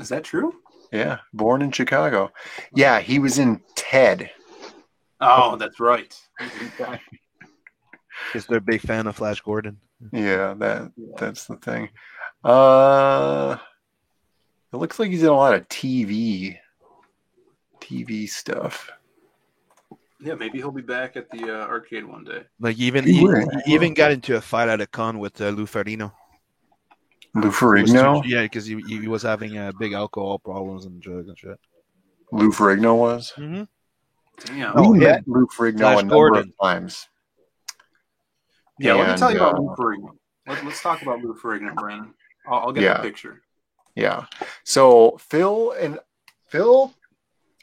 Is that true? Yeah, born in Chicago. Yeah, he was in Ted. Oh, that's right. Because they're a big fan of Flash Gordon. Yeah, that's the thing. It looks like he's in a lot of TV stuff. Yeah, maybe he'll be back at the arcade one day. Like he even got into a fight at a con with Lou Ferrigno. Lou Ferrigno? Yeah, because he was having big alcohol problems and drugs and shit. Lou Ferrigno was? Mm-hmm. Damn. We met Lou Ferrigno Flash a number Gordon. of times. Yeah, let me And, tell you about Lou Ferrigno. Let's talk about Lou Ferrigno, Brandon. I'll get the picture. Yeah. So Phil,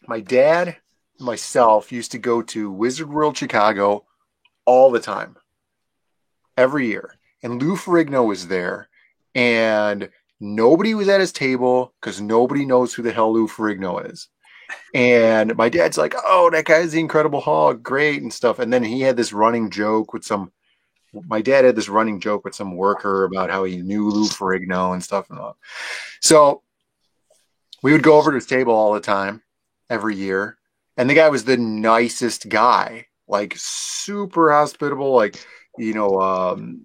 my dad, myself used to go to Wizard World Chicago all the time. every year, and Lou Ferrigno was there, and nobody was at his table because nobody knows who the hell Lou Ferrigno is. And my dad's like, "Oh, that guy's the Incredible Hulk, great," and stuff. And then he had this running joke with my dad had this running joke with some worker about how he knew Lou Ferrigno and stuff. And all. So we would go over to his table all the time, every year. And the guy was the nicest guy, like super hospitable, like,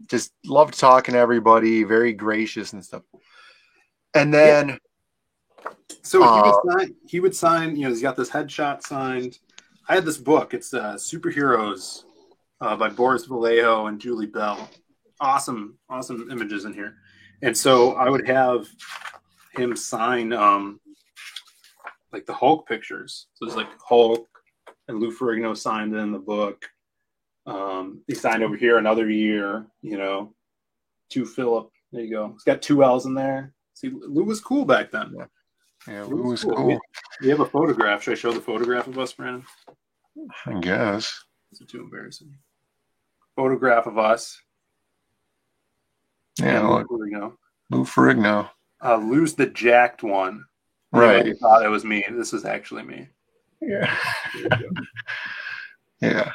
just loved talking to everybody, very gracious and stuff. And then, so he would sign, he's got this headshot signed. I had this book. It's Superheroes by Boris Vallejo and Julie Bell. Awesome images in here. And so I would have him sign like the Hulk pictures. So there's like Hulk and Lou Ferrigno signed in the book. He signed over here another year, to Philip. There you go. He's got 2 L's in there. See, Lou was cool back then. Yeah, Lou was cool. We have a photograph. Should I show the photograph of us, Brandon? I guess. It's too embarrassing. Photograph of us. Yeah, Lou Ferrigno. Lou's the jacked one. Right. You thought it was me. This is actually me. Yeah. Yeah.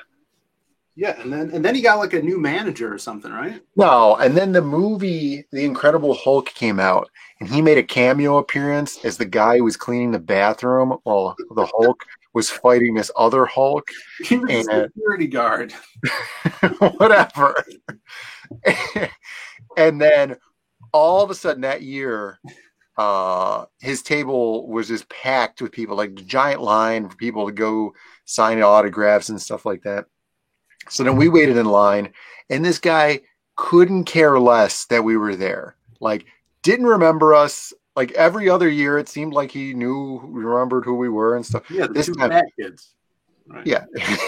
Yeah, and then he got like a new manager or something, right? No, and then the movie The Incredible Hulk came out, and he made a cameo appearance as the guy who was cleaning the bathroom while the Hulk was fighting this other Hulk. He was a security guard. Whatever. And then all of a sudden that year, his table was just packed with people, like a giant line for people to go sign autographs and stuff like that. So then we waited in line, and this guy couldn't care less that we were there. Like, didn't remember us. Like every other year, it seemed like he remembered who we were and stuff. Yeah, the two fat kids. Right. Yeah,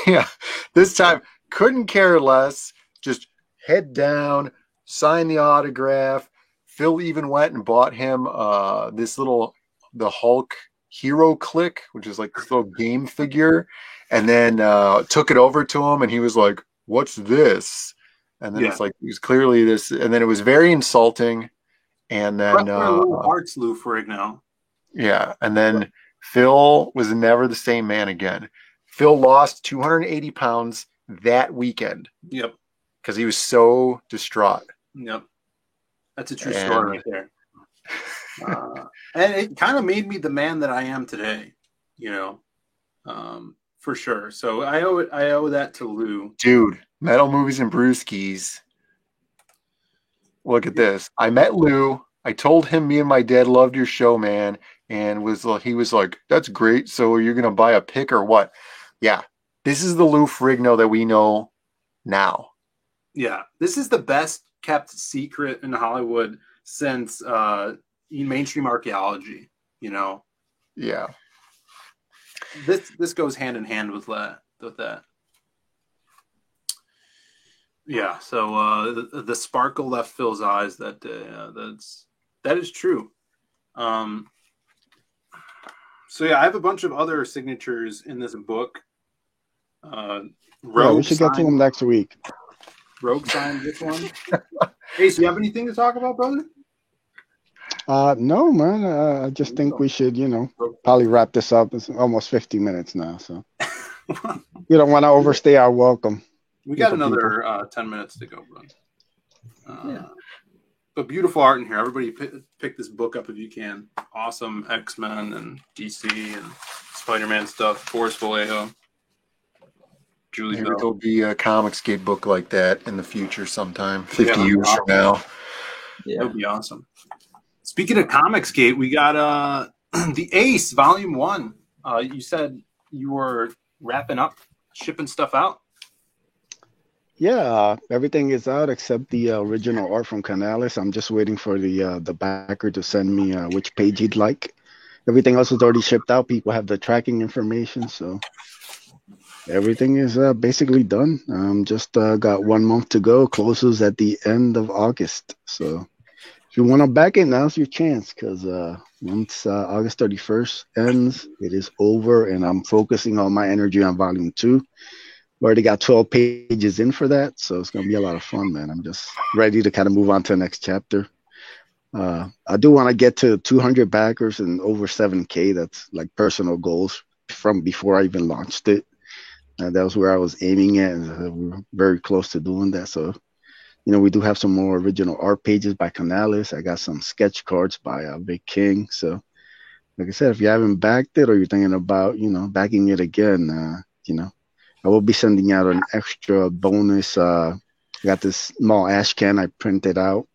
yeah. This time, couldn't care less. Just head down, sign the autograph. Phil even went and bought him the Hulk Hero Click, which is like this little game figure, and then took it over to him, and he was like, "What's this?" And then it's like, it was clearly this, and then it was very insulting. And then hearts, Lou Ferrigno. Yeah, and then Phil was never the same man again. Phil lost 280 pounds that weekend. Yep. Because he was so distraught. Yep. That's a true story right there. And it kind of made me the man that I am today, for sure. So I owe that to Lou. Dude, Metal Movies and Brewskis. Look at this. I met Lou. I told him me and my dad loved your show, man. And he was like, "That's great. So you're going to buy a pick or what?" Yeah. This is the Lou Ferrigno that we know now. Yeah. This is the best kept secret in Hollywood since mainstream archaeology, Yeah. This goes hand in hand with that. Yeah, so the sparkle left Phil's eyes. That is true. So yeah, I have a bunch of other signatures in this book. We should get to them next week. Rogue signed this one. Hey, so you have anything to talk about, brother? No, man. I just think we should, probably wrap this up. It's almost 50 minutes now, so we don't want to overstay our welcome. We got another 10 minutes to go, bro. But beautiful art in here. Everybody pick this book up if you can. Awesome X-Men and DC and Spider-Man stuff. Boris Vallejo. Julie Bell. There'll be a Comicsgate book like that in the future sometime, 50 years from now. Yeah. That would be awesome. Speaking of Comicsgate, we got the Ace Volume 1. You said you were wrapping up, shipping stuff out? Yeah, everything is out except the original art from Canales. I'm just waiting for the backer to send me which page he'd like. Everything else is already shipped out. People have the tracking information, so everything is basically done. Just got 1 month to go. Closes at the end of August. So if you want to back it, now's your chance, because once August 31st ends, it is over, and I'm focusing all my energy on Volume 2. already got 12 pages in for that, so it's gonna be a lot of fun, man. I'm just ready to kind of move on to the next chapter. I do want to get to 200 backers and over 7K. That's like personal goals from before I even launched it. That was where I was aiming at, and we were very close to doing that. So, we do have some more original art pages by Canales. I got some sketch cards by Vic King. So, like I said, if you haven't backed it or you're thinking about, backing it again, I will be sending out an extra bonus. I got this small ash can I printed out.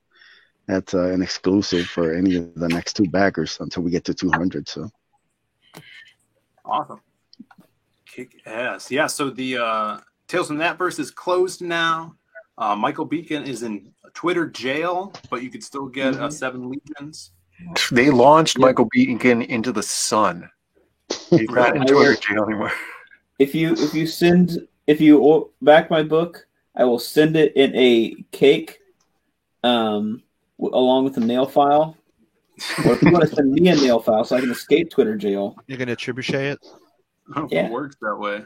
That's an exclusive for any of the next 2 backers until we get to 200. So awesome, kick ass. Yeah. So the Tales from That is closed now. Michael Beacon is in Twitter jail, but you could still get 7 Legions. They launched Michael Beacon into the sun. He's not in Twitter jail anymore. If you back my book, I will send it in a cake. Along with a nail file, or if you want to send me a nail file so I can escape Twitter jail. You're gonna trebuchet it? I don't know if it works that way.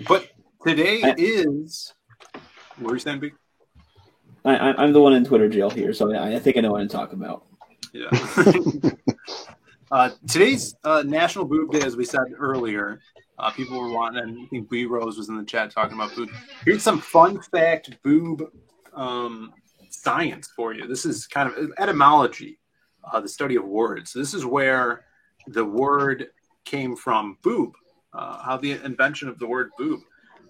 But today is. What are you saying, Big? I'm the one in Twitter jail here, so I think I know what I'm talking about. Yeah. Today's National Boob Day, as we said earlier. People were wanting, and I think B Rose was in the chat talking about boob. Here's some fun fact boob science for you. This is kind of etymology, the study of words. So this is where the word came from, boob, how the invention of the word boob.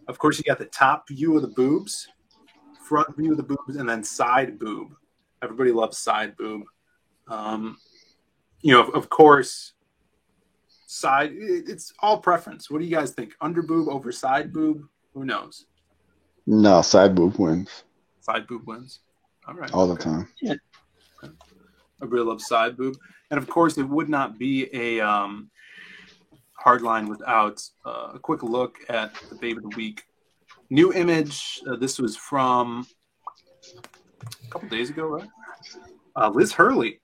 Of course, you got the top view of the boobs, front view of the boobs, and then side boob. Everybody loves side boob. Of course, side, it's all preference. What do you guys think? Under boob over side boob? Who knows? No, side boob wins. Side boob wins. All right. All the time. Yeah. Everybody loves side boob. And of course, it would not be a hardline without a quick look at the Babe of the Week. New image. This was from a couple days ago, right? Liz Hurley.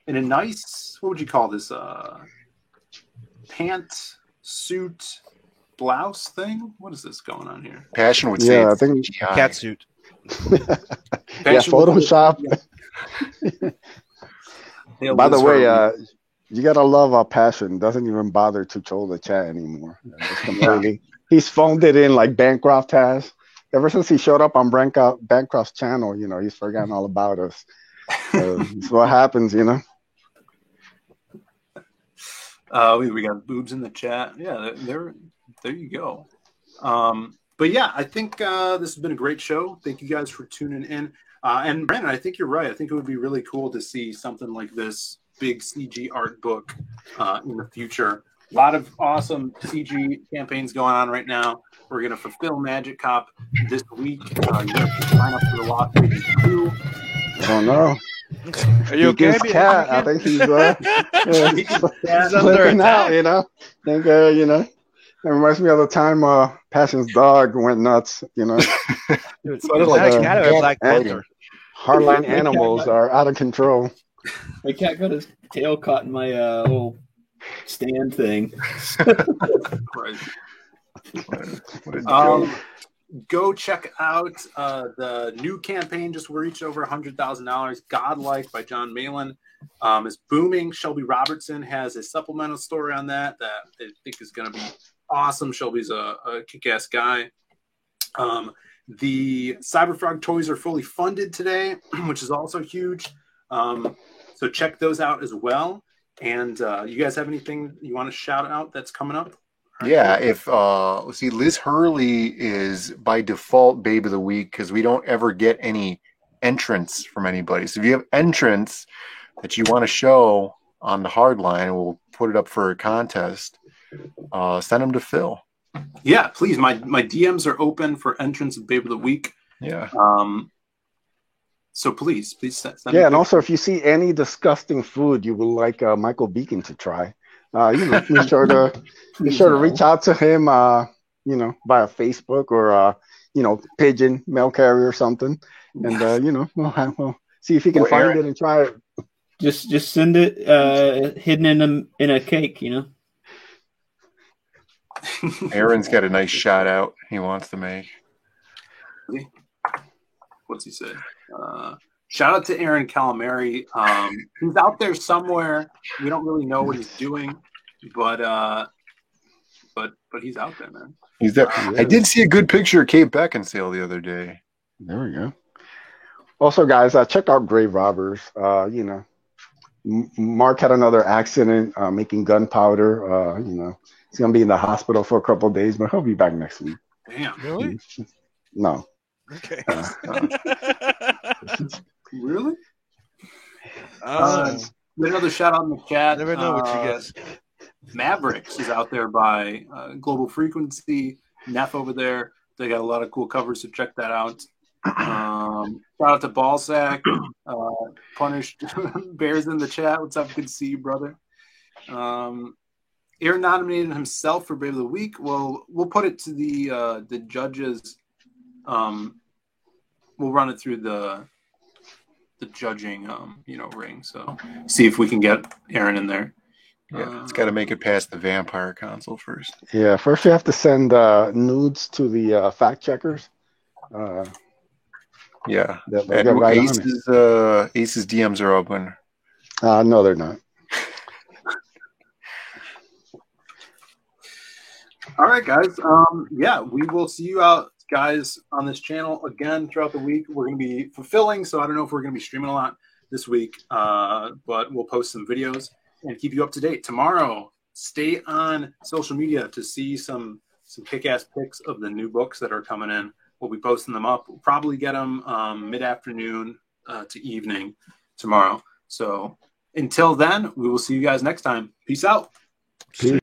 In a nice, what would you call this? Pant, suit, blouse thing? What is this going on here? Passion would say I think cat suit. Yeah, Photoshop. By the way, you gotta love Passion. Doesn't even bother to troll the chat anymore. It's completely. He's phoned it in like Bancroft has. Ever since he showed up on Bancroft's channel, he's forgotten all about us. It's what happens, We got boobs in the chat. Yeah, there you go. But yeah, I think this has been a great show. Thank you guys for tuning in. And Brandon, I think you're right. I think it would be really cool to see something like this big CG art book in the future. A lot of awesome CG campaigns going on right now. We're going to fulfill Magic Cop this week. You're going to sign up for the Lost Pages 2. I don't know. Are you okay? Cat, I think he's flipping out, It reminds me of the time Passion's dog went nuts, It's like cat or Black Panther. Hardline animals are out of control. My cat got his tail caught in my little stand thing. Go check out the new campaign. Just reached over $100,000. Godlike by John Malin is booming. Shelby Robertson has a supplemental story on that I think is going to be awesome. Shelby's a kick-ass guy. The Cyberfrog toys are fully funded today, which is also huge. So check those out as well. And you guys have anything you want to shout out that's coming up? Yeah, if let's see, Liz Hurley is by default Babe of the Week because we don't ever get any entrants from anybody. So if you have entrants that you want to show on the hardline, we'll put it up for a contest. Send them to Phil. Yeah, please. My DMs are open for entrants of Babe of the Week. Yeah. So please send. Yeah, and also if you see any disgusting food you would like Michael Beacon to try. Be sure to reach out to him, via Facebook or, pigeon mail carrier or something. And, we'll see if he can find it and try it. Just send it hidden in a cake, you know. Aaron's got a nice shot out he wants to make. What's he say? Shout out to Aaron Calamari. He's out there somewhere. We don't really know what he's doing, but he's out there, man. He's there. I did see a good picture of Kate Beckinsale the other day. There we go. Also, guys, check out Grave Robbers. You know, Mark had another accident making gunpowder. You know, he's gonna be in the hospital for a couple of days, but he'll be back next week. Damn. Really? No. Okay. Really? Another shout out in the chat. Never know what you guess. Mavericks is out there by Global Frequency. Neff over there. They got a lot of cool covers, so check that out. Shout out to Ballsack. Punished Bears in the chat. What's up? Good to see you, brother. Aaron nominated himself for Brave of the Week. Well, we'll put it to the judges. We'll run it through the judging ring. So see if we can get Aaron in there. Yeah, it's got to make it past the vampire council first. Yeah, first you have to send nudes to the fact checkers. Yeah, right Ace's DMs are open. No, they're not. All right, guys. Yeah, we will see you out, guys, on this channel again throughout the week. We're going to be fulfilling, so I don't know if we're going to be streaming a lot this week, but we'll post some videos and keep you up to date. Tomorrow, stay on social media to see some kick-ass pics of the new books that are coming in. We'll be posting them up. We'll probably get them mid-afternoon to evening tomorrow. So until then, we will see you guys next time. Peace out. Peace.